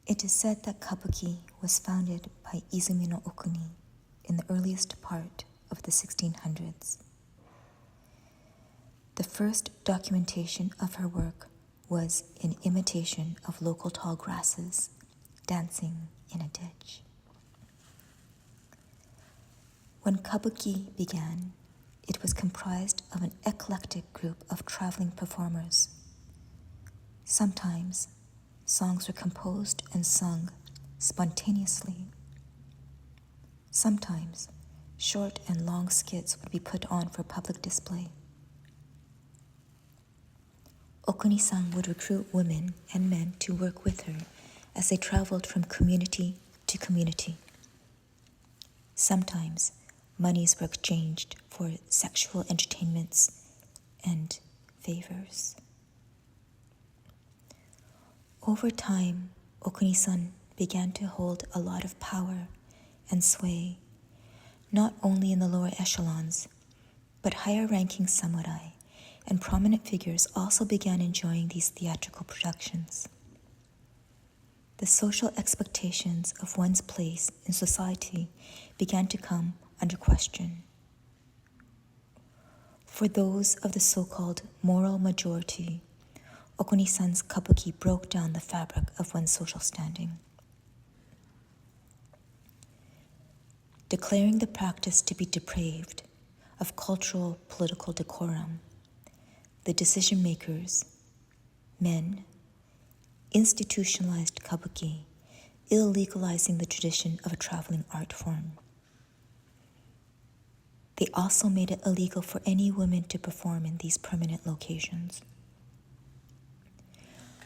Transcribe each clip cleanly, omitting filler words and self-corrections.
It is said that Kabuki was founded by Izumi no Okuni in the earliest part of the 1600s. The first documentation of her work was in imitation of local tall grasses dancing in a ditch. When Kabuki began, it was comprised of an eclectic group of traveling performers. Sometimes, songs were composed and sung spontaneously. Sometimes, short and long skits would be put on for public display. Okuni-san would recruit women and men to work with her as they traveled from community to community. Sometimes, monies were exchanged for sexual entertainments and favors. Over time, Okuni-san began to hold a lot of power and sway, not only in the lower echelons, but higher-ranking samurai and prominent figures also began enjoying these theatrical productions. The social expectations of one's place in society began to come under question. For those of the so-called moral majority, Okuni-san's kabuki broke down the fabric of one's social standing. Declaring the practice to be depraved of cultural political decorum, the decision makers, men, institutionalized kabuki, illegalizing the tradition of a traveling art form. They also made it illegal for any women to perform in these permanent locations.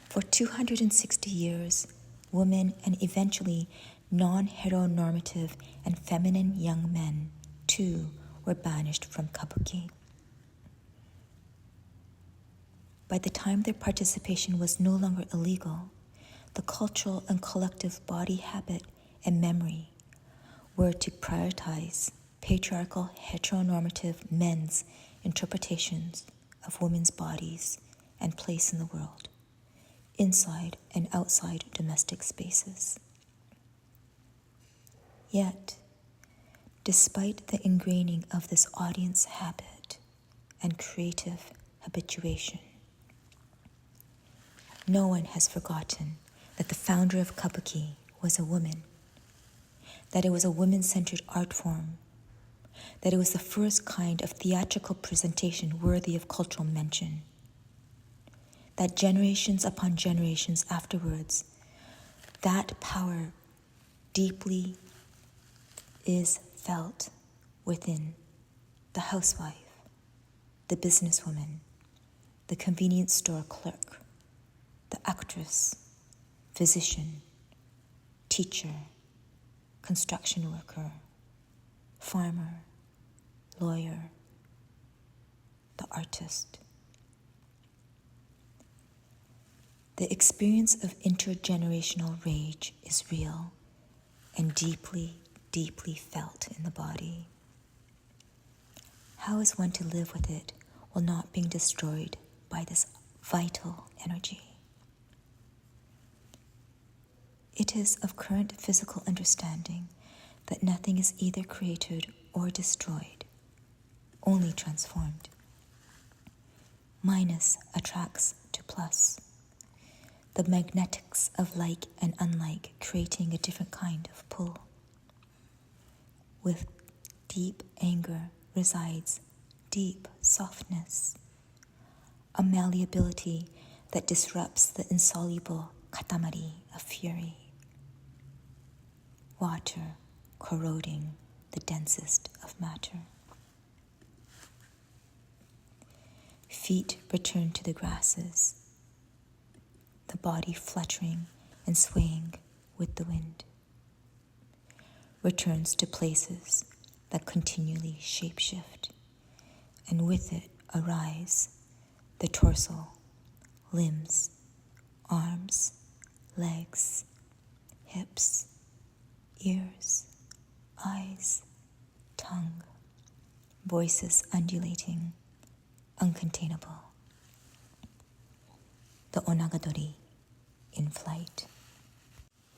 For 260 years, women and eventually non-heteronormative and feminine young men, too, were banished from kabuki. By the time their participation was no longer illegal, the cultural and collective body habit and memory were to prioritize patriarchal heteronormative men's interpretations of women's bodies and place in the world, inside and outside domestic spaces. Yet, despite the ingraining of this audience habit and creative habituation, no one has forgotten that the founder of kabuki was a woman, that it was a women-centered art form, that it was the first kind of theatrical presentation worthy of cultural mention, that generations upon generations afterwards, that power deeply is felt within the housewife, the businesswoman, the convenience store clerk, the actress, physician, teacher, construction worker, farmer, lawyer, the artist. The experience of intergenerational rage is real and deeply, deeply felt in the body. How is one to live with it while not being destroyed by this vital energy? It is of current physical understanding that nothing is either created or destroyed, only transformed. Minus attracts to plus. The magnetics of like and unlike creating a different kind of pull. With deep anger resides deep softness, a malleability that disrupts the insoluble katamari of fury. Water corroding the densest of matter. Feet return to the grasses, the body fluttering and swaying with the wind. Returns to places that continually shapeshift, and with it arise the torso, limbs, arms, legs, hips, ears, eyes, tongue, voices undulating, uncontainable. The onagadori in flight.